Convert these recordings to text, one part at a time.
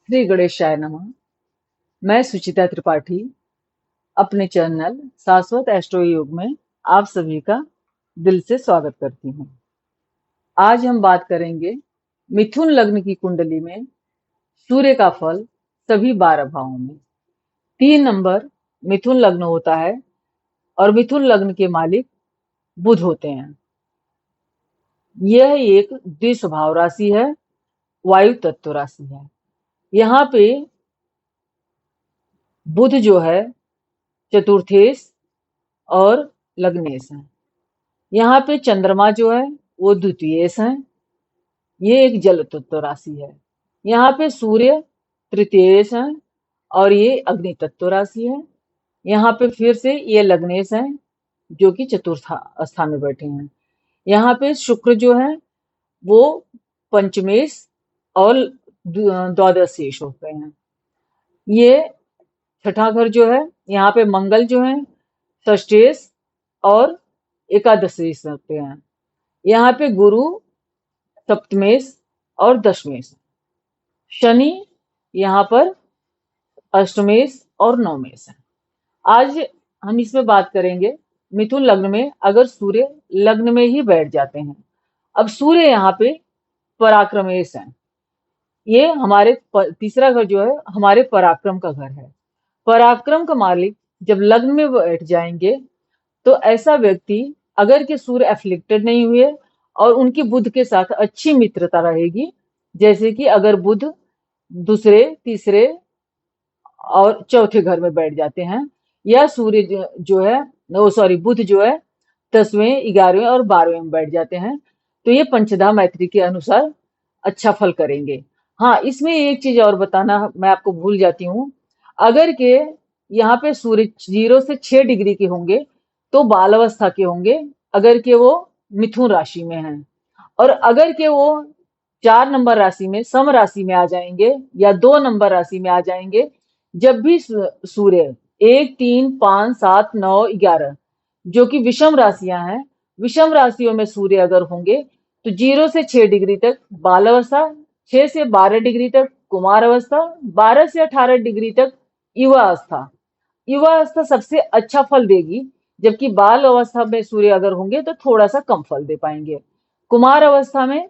श्री गणेशाय नमः। मैं सुचिता त्रिपाठी अपने चैनल शाश्वत एस्ट्रो योग में आप सभी का दिल से स्वागत करती हूँ। आज हम बात करेंगे मिथुन लग्न की कुंडली में सूर्य का फल सभी 12 भावों में। 3 नंबर मिथुन लग्न होता है और मिथुन लग्न के मालिक बुध होते हैं। यह एक द्विस्वभाव राशि है, वायु तत्व राशि है। यहाँ पे बुध जो है चतुर्थेश और लग्नेश है। यहाँ पे चंद्रमा जो है वो द्वितीयेश है। ये एक जल तत्व राशि है। यहाँ पे सूर्य तृतीयेश है और ये अग्नि तत्व राशि है। यहाँ पे फिर से ये लग्नेश है जो कि चतुर्थ स्थान में बैठे हैं। यहाँ पे शुक्र जो है वो पंचमेश और द्वादशेश होते हैं। ये छठा घर जो है, यहाँ पे मंगल जो है षष्ठेश और एकादशेश होते हैं। यहाँ पे गुरु सप्तमेश और दशमेश, शनि यहाँ पर अष्टमेश और नवमेश है। आज हम इसमें बात करेंगे मिथुन लग्न में अगर सूर्य लग्न में ही बैठ जाते हैं। अब सूर्य यहाँ पे पराक्रमेश है। ये हमारे तीसरा घर जो है हमारे पराक्रम का घर है। पराक्रम का मालिक जब लग्न में बैठ जाएंगे तो ऐसा व्यक्ति अगर के सूर्य एफ्लिक्टेड नहीं हुए और उनकी बुध के साथ अच्छी मित्रता रहेगी, जैसे कि अगर बुध दूसरे तीसरे और चौथे घर में बैठ जाते हैं, या सूर्य जो है बुध जो है 10वें 11वें और 12वें में बैठ जाते हैं, तो ये पंचधा मैत्री के अनुसार अच्छा फल करेंगे। हाँ, इसमें एक चीज और बताना मैं आपको भूल जाती हूँ। अगर के यहाँ पे सूर्य 0 से 6 डिग्री के होंगे तो बाल अवस्था के होंगे, अगर के वो मिथुन राशि में हैं। और अगर के वो 4 नंबर राशि में सम राशि में आ जाएंगे या 2 नंबर राशि में आ जाएंगे, जब भी सूर्य 1 3 5 7 9 11 जो कि विषम राशियां हैं, विषम राशियों में सूर्य अगर होंगे तो 0 से 6 डिग्री तक बाल अवस्था, 6 से 12 डिग्री तक कुमार अवस्था, 12 से 18 डिग्री तक युवा अवस्था। युवा अवस्था सबसे अच्छा फल देगी, जबकि बाल अवस्था में सूर्य अगर होंगे तो थोड़ा सा कम फल दे पाएंगे। कुमार अवस्था में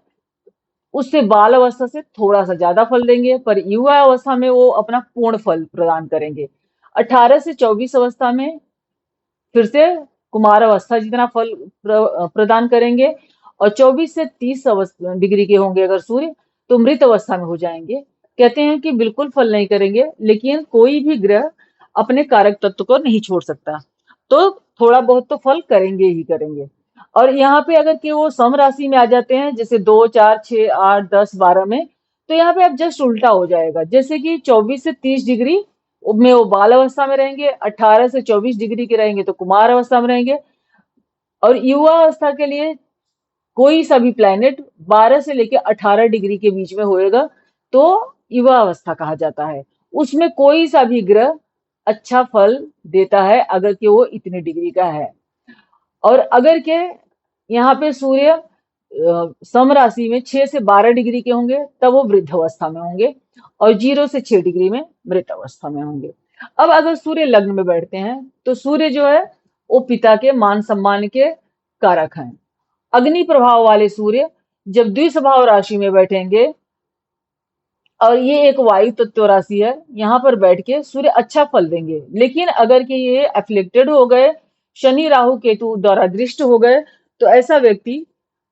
उससे बाल अवस्था से थोड़ा सा ज्यादा फल देंगे, पर युवा अवस्था में वो अपना पूर्ण फल प्रदान करेंगे। 18 से 24 अवस्था में फिर से कुमार अवस्था जितना फल प्रदान करेंगे, और 24 से 30 डिग्री के होंगे अगर सूर्य तो मृत अवस्था में हो जाएंगे। कहते हैं कि बिल्कुल फल नहीं करेंगे, लेकिन कोई भी ग्रह अपने कारक तत्व को नहीं छोड़ सकता, तो थोड़ा बहुत तो फल करेंगे ही करेंगे। और यहाँ पे अगर कि वो सम राशि में आ जाते हैं, जैसे 2 4 6 8 10 12 में, तो यहाँ पे अब जस्ट उल्टा हो जाएगा। जैसे कि 24 से 30 डिग्री में वो बाल अवस्था में रहेंगे, 18 से 24 डिग्री के रहेंगे तो कुमार अवस्था में रहेंगे। और युवा अवस्था के लिए कोई सा भी प्लैनेट 12 से लेकर 18 डिग्री के बीच में होएगा तो युवा अवस्था कहा जाता है। उसमें कोई सा भी ग्रह अच्छा फल देता है अगर कि वो इतनी डिग्री का है। और अगर के यहाँ पे सूर्य सम राशि में 6 से 12 डिग्री के होंगे तब वो वृद्ध अवस्था में होंगे, और 0 से 6 डिग्री में मृत अवस्था में होंगे। अब अगर सूर्य लग्न में बैठते हैं तो सूर्य जो है वो पिता के मान सम्मान के कारक हैं। अग्नि प्रभाव वाले सूर्य जब द्विस्वभाव राशि में बैठेंगे, और ये एक वायु तत्व राशि है, यहाँ पर बैठ के सूर्य अच्छा फल देंगे। लेकिन अगर कि ये अफ्लिक्टेड हो गए, शनि राहु केतु द्वारा दृष्ट हो गए, तो ऐसा व्यक्ति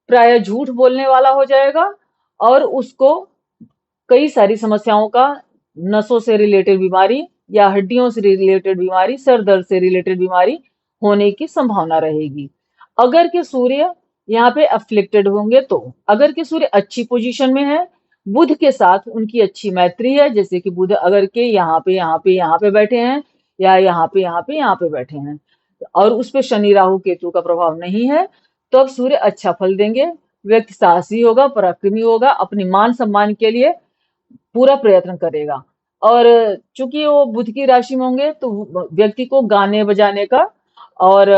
प्राय झूठ बोलने वाला हो जाएगा और उसको कई सारी समस्याओं का, नसों से रिलेटेड बीमारी या हड्डियों से रिलेटेड बीमारी, सर दर्द से रिलेटेड बीमारी होने की संभावना रहेगी। अगर के सूर्य यहाँ पे अफ्लिक्टेड होंगे, तो अगर के सूर्य अच्छी पोजीशन में है, बुध के साथ उनकी अच्छी मैत्री है, जैसे कि बुध अगर के यहाँ पे बैठे हैं या यहाँ पे बैठे हैं और उस पे शनि राहु केतु का प्रभाव नहीं है, तो अब सूर्य अच्छा फल देंगे। व्यक्ति साहसी होगा, पराक्रमी होगा, अपनी मान सम्मान के लिए पूरा प्रयत्न करेगा। और चूंकि वो बुध की राशि में होंगे तो व्यक्ति को गाने बजाने का और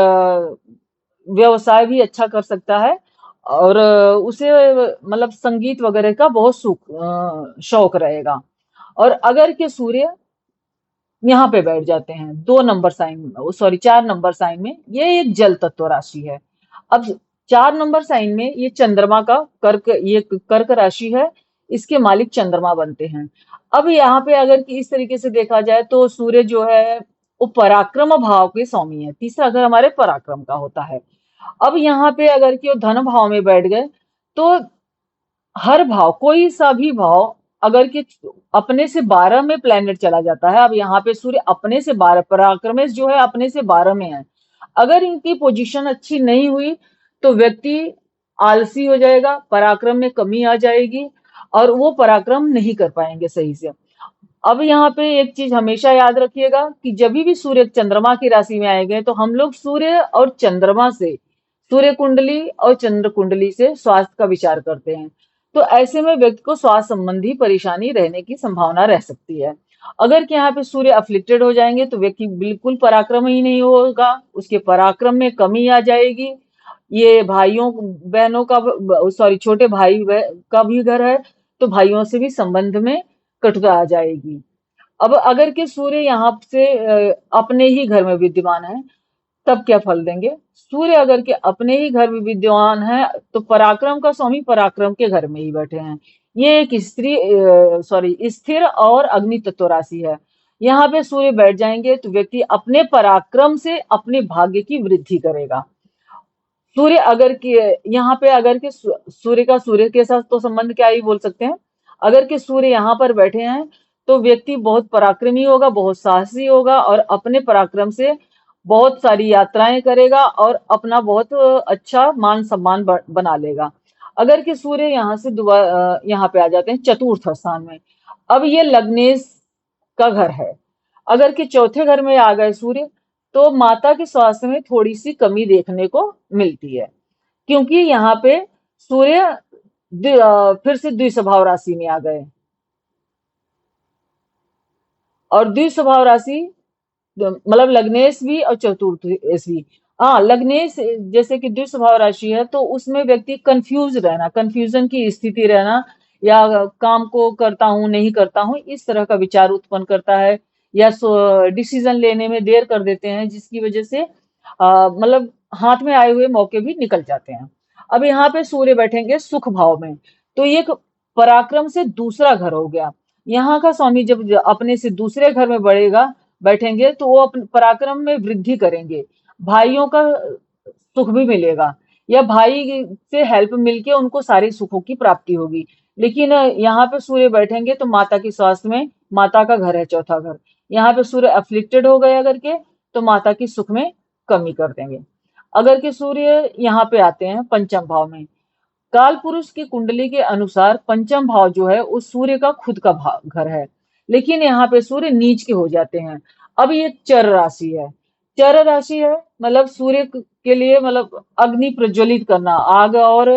व्यवसाय भी अच्छा कर सकता है, और उसे मतलब संगीत वगैरह का बहुत शौक रहेगा। और अगर के सूर्य यहाँ पे बैठ जाते हैं 2 नंबर साइन में, सॉरी 4 नंबर साइन में, ये एक जल तत्व राशि है। अब 4 नंबर साइन में ये चंद्रमा का कर्क, ये कर्क राशि है, इसके मालिक चंद्रमा बनते हैं। अब यहाँ पे अगर कि इस तरीके से देखा जाए तो सूर्य जो है वो पराक्रम भाव के स्वामी है, तीसरा घर हमारे पराक्रम का होता है। अब यहाँ पे अगर कि वो धन भाव में बैठ गए तो हर भाव, कोई सा भी भाव, अगर कि अपने से 12 में प्लेनेट चला जाता है। अब यहाँ पे सूर्य अपने से 12, पराक्रमेश जो है अपने से 12 में है। अगर इनकी पोजीशन अच्छी नहीं हुई तो व्यक्ति आलसी हो जाएगा, पराक्रम में कमी आ जाएगी और वो पराक्रम नहीं कर पाएंगे सही से। अब यहाँ पे एक चीज हमेशा याद रखिएगा कि जब भी सूर्य चंद्रमा की राशि में आएंगे तो हम लोग सूर्य और चंद्रमा से, सूर्य कुंडली और चंद्र कुंडली से स्वास्थ्य का विचार करते हैं। तो ऐसे में व्यक्ति को स्वास्थ्य संबंधी परेशानी रहने की संभावना रह सकती है। अगर कि यहाँ पे सूर्य अफ्लिक्टेड हो जाएंगे तो व्यक्ति बिल्कुल पराक्रम ही नहीं होगा, उसके पराक्रम में कमी आ जाएगी। ये भाइयों बहनों का, सॉरी छोटे भाई का भी घर है, तो भाइयों से भी संबंध में कटुता आ जाएगी। अब अगर के सूर्य यहाँ से अपने ही घर में विद्यमान है तब क्या फल देंगे? सूर्य अगर के अपने ही घर में विद्यमान है तो पराक्रम का स्वामी पराक्रम के घर में ही बैठे हैं। ये एक स्थिर और अग्नि तत्व राशि है। यहाँ पे सूर्य बैठ जाएंगे तो व्यक्ति अपने पराक्रम से अपने भाग्य की वृद्धि करेगा। सूर्य अगर के यहाँ पे अगर के सूर्य का सूर्य के साथ तो संबंध क्या ही बोल सकते हैं। अगर के सूर्य यहाँ पर बैठे हैं तो व्यक्ति बहुत पराक्रमी होगा, बहुत साहसी होगा और अपने पराक्रम से बहुत सारी यात्राएं करेगा और अपना बहुत अच्छा मान सम्मान बना लेगा। अगर के सूर्य यहाँ से यहाँ पे आ जाते हैं चतुर्थ स्थान में, अब ये लग्नेश का घर है। अगर के चौथे घर में आ गए सूर्य तो माता के स्वास्थ्य में थोड़ी सी कमी देखने को मिलती है, क्योंकि यहाँ पे सूर्य फिर से द्विस्वभाव राशि में आ गए। और द्विस्वभाव राशि मतलब लग्नेश भी और चतुर्थेश भी। हाँ, लग्नेश जैसे कि द्विस्वभाव राशि है तो उसमें व्यक्ति कंफ्यूज रहना, कंफ्यूजन की स्थिति रहना, या काम को करता हूँ नहीं करता हूँ इस तरह का विचार उत्पन्न करता है, या डिसीजन लेने में देर कर देते हैं जिसकी वजह से मतलब हाथ में आए हुए मौके भी निकल जाते हैं। अब यहाँ पे सूर्य बैठेंगे सुख भाव में, तो ये एक पराक्रम से दूसरा घर हो गया। यहाँ का स्वामी जब अपने से दूसरे घर में बढ़ेगा बैठेंगे तो वो अपने पराक्रम में वृद्धि करेंगे, भाइयों का सुख भी मिलेगा, या भाई से हेल्प मिलके उनको सारे सुखों की प्राप्ति होगी। लेकिन यहाँ पे सूर्य बैठेंगे तो माता की स्वास्थ्य में, माता का घर है चौथा घर, यहाँ पे सूर्य अफ्लिक्टेड हो गए अगर के तो माता की सुख में कमी कर देंगे। अगर के सूर्य यहाँ पे आते हैं पंचम भाव में, काल पुरुष की कुंडली के अनुसार पंचम भाव जो है उस सूर्य का खुद का घर है, लेकिन यहाँ पे सूर्य नीच के हो जाते हैं। अब ये चर राशि है, चर राशि है मतलब सूर्य के लिए मतलब अग्नि प्रज्वलित करना, आग और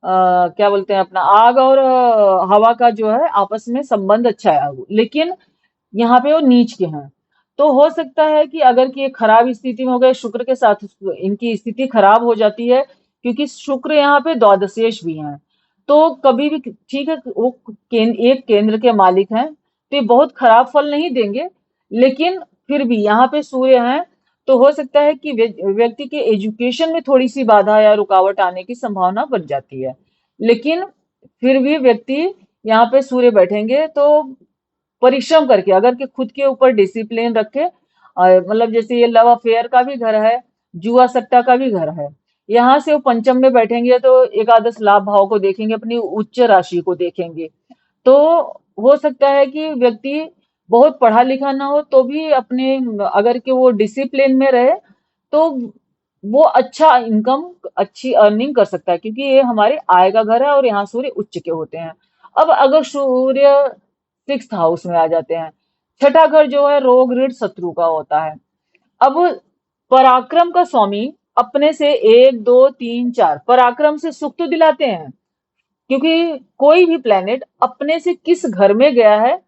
क्या बोलते हैं अपना, आग और हवा का जो है आपस में संबंध अच्छा है, लेकिन यहाँ पे वो नीच के हैं। तो हो सकता है कि अगर कि ये खराब स्थिति में हो गए, शुक्र के साथ इनकी स्थिति खराब हो जाती है, क्योंकि शुक्र यहाँ पे द्वादशेश भी हैं। तो कभी भी ठीक है, वो एक केंद्र के मालिक हैं तो ये बहुत खराब फल नहीं देंगे, लेकिन फिर भी यहाँ पे सूर्य हैं तो हो सकता है कि व्यक्ति के एजुकेशन में थोड़ी सी बाधा या रुकावट आने की संभावना बन जाती है। लेकिन फिर भी व्यक्ति यहाँ पे सूर्य बैठेंगे तो परिश्रम करके, अगर के खुद के ऊपर डिसिप्लिन रखे, मतलब जैसे ये लव अफेयर का भी घर है, जुआ सट्टा का भी घर है, यहाँ से वो पंचम में बैठेंगे तो एकादश लाभ भाव को देखेंगे, अपनी उच्च राशि को देखेंगे। तो हो सकता है कि व्यक्ति बहुत पढ़ा लिखा ना हो तो भी अपने, अगर कि वो डिसिप्लिन में रहे तो वो अच्छा इनकम, अच्छी अर्निंग कर सकता है, क्योंकि ये हमारे आय का घर है और यहाँ सूर्य उच्च के होते हैं। अब अगर सूर्य 6th हाउस में आ जाते हैं, छठा घर जो है रोग ऋण शत्रु का होता है। अब पराक्रम का स्वामी अपने से 1 2 3 4 पराक्रम से सुख तो दिलाते हैं, क्योंकि कोई भी प्लेनेट अपने से किस घर में गया है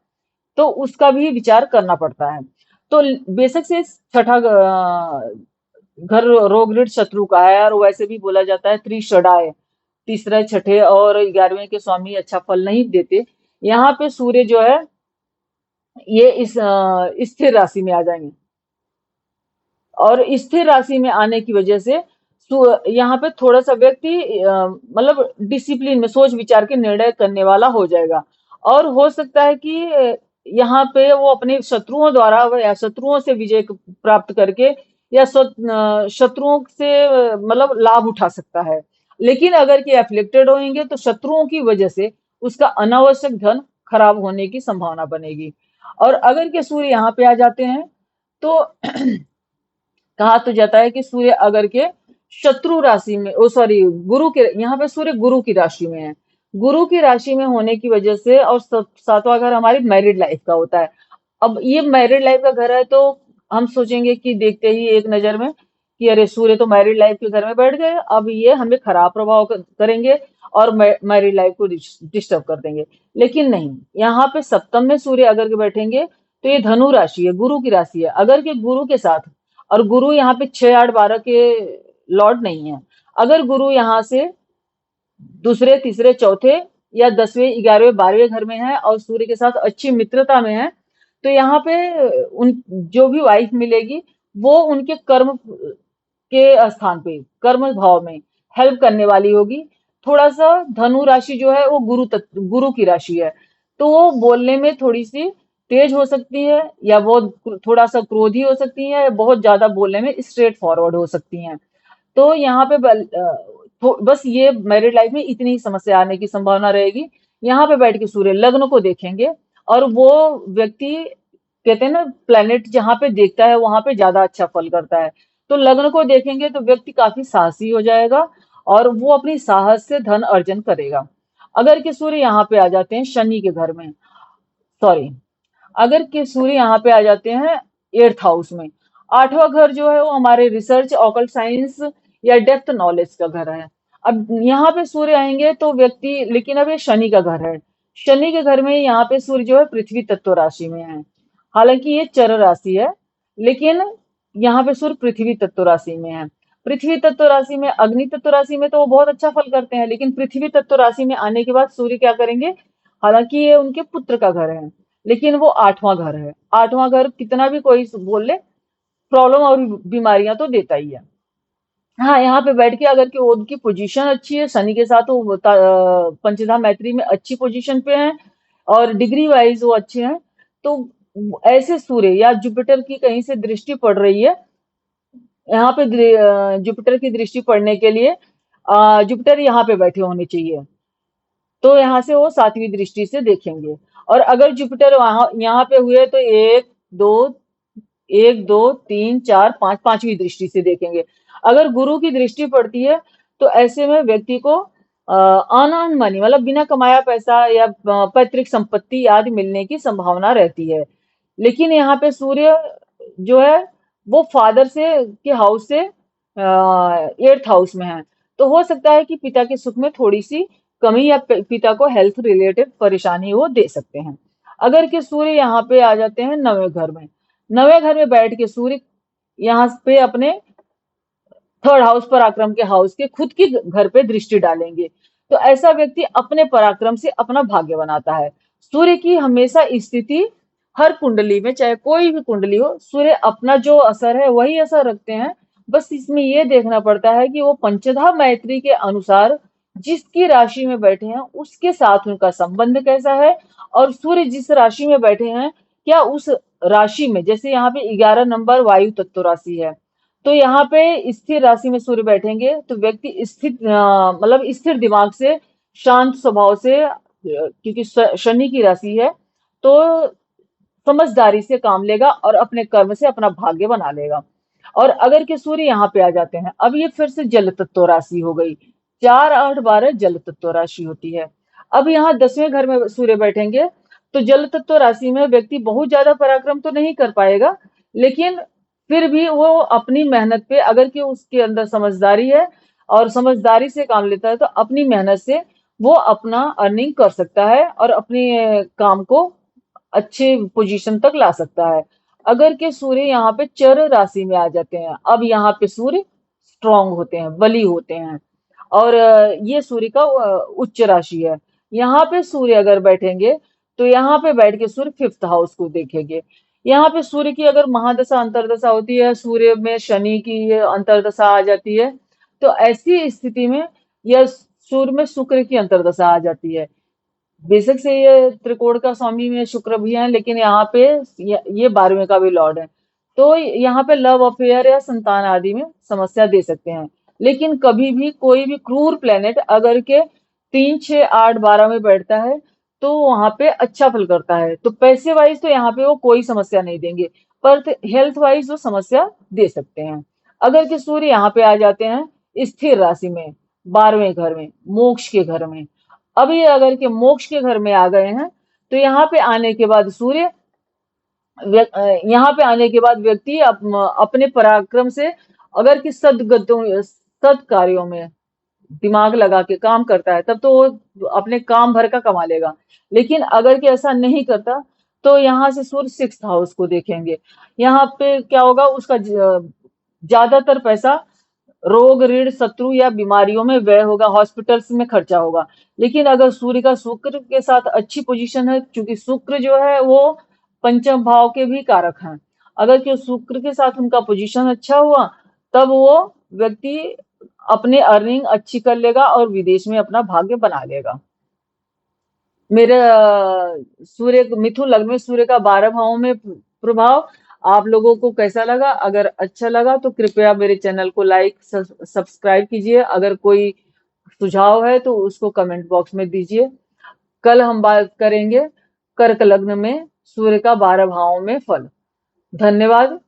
तो उसका भी विचार करना पड़ता है। तो बेशक से छठा घर रोग ऋण शत्रु का है, और वैसे भी बोला जाता है त्रिषडाय, तीसरे छठे और 11वें के स्वामी अच्छा फल नहीं देते। यहाँ पे सूर्य जो है ये इस स्थिर राशि में आ जाएंगे। और स्थिर राशि में आने की वजह से यहाँ पे थोड़ा सा व्यक्ति मतलब डिसिप्लिन में सोच विचार के निर्णय करने वाला हो जाएगा। और हो सकता है कि यहाँ पे वो अपने शत्रुओं द्वारा या शत्रुओं से विजय प्राप्त करके या शत्रुओं से मतलब लाभ उठा सकता है। लेकिन अगर कि एफ्लिक्टेड होंगे तो शत्रुओं की वजह से उसका अनावश्यक धन खराब होने की संभावना बनेगी। और अगर के सूर्य यहाँ पे आ जाते हैं तो कहा तो जाता है कि सूर्य अगर के शत्रु राशि में, ओ सॉरी, गुरु के, यहाँ पे सूर्य गुरु की राशि में है। गुरु की राशि में होने की वजह से, और सातवां घर हमारी मैरिड लाइफ का होता है। अब ये मैरिड लाइफ का घर है तो हम सोचेंगे कि देखते ही एक नजर में कि अरे सूर्य तो मैरिड लाइफ के घर में बैठ गए, अब ये हमें खराब प्रभाव करेंगे और मैरिड लाइफ को डिस्टर्ब कर देंगे। लेकिन नहीं, यहाँ पे सप्तम में सूर्य अगर के बैठेंगे तो ये धनु राशि है, गुरु की राशि है। अगर के गुरु के साथ, और गुरु यहाँ पे 6 8 12 के लॉर्ड नहीं है, अगर गुरु यहाँ से दूसरे तीसरे चौथे या 10वें 11वें 12वें घर में है और सूर्य के साथ अच्छी मित्रता में है, तो यहाँ पे उन जो भी वाइफ मिलेगी वो उनके कर्म के स्थान पे, कर्म भाव में हेल्प करने वाली होगी। थोड़ा सा धनु राशि जो है वो गुरु की राशि है, तो वो बोलने में थोड़ी सी तेज हो सकती है, या वो थोड़ा सा क्रोधी हो सकती है, या बहुत ज्यादा बोलने में स्ट्रेट फॉरवर्ड हो सकती हैं। तो यहाँ पे बस ये मैरिड लाइफ में इतनी ही समस्या आने की संभावना रहेगी। यहाँ पे बैठ के सूर्य लग्न को देखेंगे, और वो व्यक्ति, कहते हैं ना, प्लेनेट जहाँ पे देखता है वहां पे ज्यादा अच्छा फल करता है। तो लग्न को देखेंगे तो व्यक्ति काफी साहसी हो जाएगा और वो अपनी साहस से धन अर्जन करेगा। अगर के सूर्य यहाँ पे आ जाते हैं शनि के घर में, सॉरी, अगर के सूर्य यहाँ पे आ जाते हैं 8th हाउस में, 8वां घर जो है वो हमारे रिसर्च, ऑकल्ट साइंस या डेप्थ नॉलेज का घर है। अब यहाँ पे सूर्य आएंगे तो व्यक्ति, लेकिन अब ये शनि का घर है। शनि के घर में यहाँ पे सूर्य जो है पृथ्वी तत्व राशि में है। हालांकि ये चर राशि है, लेकिन यहाँ पे सूर्य पृथ्वी तत्व राशि में है। पृथ्वी तत्व राशि में, अग्नि तत्व राशि में तो वो बहुत अच्छा फल करते हैं, लेकिन पृथ्वी तत्व राशि में आने के बाद सूर्य क्या करेंगे, हालांकि ये उनके पुत्र का घर है, लेकिन वो 8वां घर है। 8वां घर कितना भी कोई बोल ले, प्रॉब्लम और बीमारियां तो देता ही है। हाँ, यहाँ पे बैठ के अगर कि उनकी पोजीशन अच्छी है शनि के साथ, वो पंचधाम मैत्री में अच्छी पोजीशन पे हैं और डिग्री वाइज वो अच्छे हैं, तो ऐसे सूर्य या जुपिटर की कहीं से दृष्टि पड़ रही है, यहाँ पे जुपिटर की दृष्टि पड़ने के लिए जुपिटर यहाँ पे बैठे होने चाहिए, तो यहाँ से वो 7वीं दृष्टि से देखेंगे। और अगर जुपिटर वहां यहाँ पे हुए तो दो 1 2 3 4 5, 5वीं दृष्टि से देखेंगे। अगर गुरु की दृष्टि पड़ती है तो ऐसे में व्यक्ति को अनअर्न मनी, मतलब बिना कमाया पैसा या पैतृक संपत्ति आदि मिलने की संभावना रहती है। लेकिन यहाँ पे सूर्य जो है वो फादर से के हाउस से 8th हाउस में है, तो हो सकता है कि पिता के सुख में थोड़ी सी कमी या पिता को हेल्थ रिलेटेड परेशानी वो दे सकते हैं। अगर के सूर्य यहाँ पे आ जाते हैं 9वें घर में, 9वें घर में बैठ के सूर्य यहाँ पे अपने 3rd हाउस पराक्रम के हाउस के खुद की घर पे दृष्टि डालेंगे, तो ऐसा व्यक्ति अपने पराक्रम से अपना भाग्य बनाता है। सूर्य की हमेशा स्थिति हर कुंडली में, चाहे कोई भी कुंडली हो, सूर्य अपना जो असर है वही असर रखते हैं। बस इसमें ये देखना पड़ता है कि वो पंचधा मैत्री के अनुसार जिसकी राशि में बैठे हैं उसके साथ उनका संबंध कैसा है, और सूर्य जिस राशि में बैठे हैं क्या उस राशि में, जैसे यहाँ पे 11 नंबर वायु तत्व राशि है, तो यहाँ पे स्थिर राशि में सूर्य बैठेंगे तो व्यक्ति मतलब स्थिर दिमाग से, शांत स्वभाव से, क्योंकि शनि की राशि है, तो समझदारी से काम लेगा और अपने कर्म से अपना भाग्य बना लेगा। और अगर के सूर्य यहाँ पे आ जाते हैं, अब ये फिर से जल तत्व राशि हो गई, 4 8 12 जल तत्व राशि होती है। अब यहाँ 10वें घर में सूर्य बैठेंगे तो जल तत्व राशि में व्यक्ति बहुत ज्यादा पराक्रम तो नहीं कर पाएगा, लेकिन फिर भी वो अपनी मेहनत पे, अगर कि उसके अंदर समझदारी है और समझदारी से काम लेता है, तो अपनी मेहनत से वो अपना अर्निंग कर सकता है और अपने काम को अच्छे पोजीशन तक ला सकता है। अगर के सूर्य यहाँ पे चर राशि में आ जाते हैं, अब यहाँ पे सूर्य स्ट्रांग होते हैं, बली होते हैं, और ये सूर्य का उच्च राशि है। यहाँ पे सूर्य अगर बैठेंगे तो यहाँ पे बैठ के सूर्य फिफ्थ हाउस को देखेंगे। यहाँ पे सूर्य की अगर महादशा अंतरदशा होती है, सूर्य में शनि की अंतरदशा आ जाती है, तो ऐसी स्थिति में यह सूर्य में शुक्र की अंतरदशा आ जाती है। बेशक से ये त्रिकोण का स्वामी में शुक्र भी है, लेकिन यहाँ पे ये 12वें का भी लॉर्ड है, तो यहाँ पे लव अफेयर या संतान आदि में समस्या दे सकते हैं। लेकिन कभी भी कोई भी क्रूर प्लेनेट अगर के 3, 6, 8, 12 में बैठता है तो वहां पे अच्छा फल करता है। तो पैसे वाइज तो यहाँ पे वो कोई समस्या नहीं देंगे, पर हेल्थ वाइज वो समस्या दे सकते हैं। अगर के सूर्य यहाँ पे आ जाते हैं स्थिर राशि में, 12वें घर में, मोक्ष के घर में, अब ये अगर के मोक्ष के घर में आ गए हैं, तो यहाँ पे आने के बाद सूर्य यहाँ पे आने के बाद व्यक्ति अपने पराक्रम से अगर कि सदगतों सद कार्यों में दिमाग लगा के काम करता है, तब तो वो अपने काम भर का कमा लेगा। लेकिन अगर कि ऐसा नहीं करता, तो यहाँ से सूर्य सिक्स्थ हाउस को देखेंगे। यहाँ पे क्या होगा, उसका ज्यादातर पैसा रोग, ऋण, शत्रु या बीमारियों में व्यय होगा, हॉस्पिटल्स में खर्चा होगा। लेकिन अगर सूर्य का शुक्र के साथ अच्छी पोजीशन है, क्योंकि शुक्र जो है वो पंचम भाव के भी कारक हैं, अगर क्यों शुक्र के साथ उनका पोजीशन अच्छा हुआ, तब वो व्यक्ति अपने अर्निंग अच्छी कर लेगा और विदेश में अपना भाग्य बना लेगा। मेरे सूर्य मिथुन लग्न में सूर्य का 12 भावों में प्रभाव आप लोगों को कैसा लगा? अगर अच्छा लगा तो कृपया मेरे चैनल को लाइक सब्सक्राइब कीजिए। अगर कोई सुझाव है तो उसको कमेंट बॉक्स में दीजिए। कल हम बात करेंगे कर्क लग्न में सूर्य का 12 भावों में फल। धन्यवाद।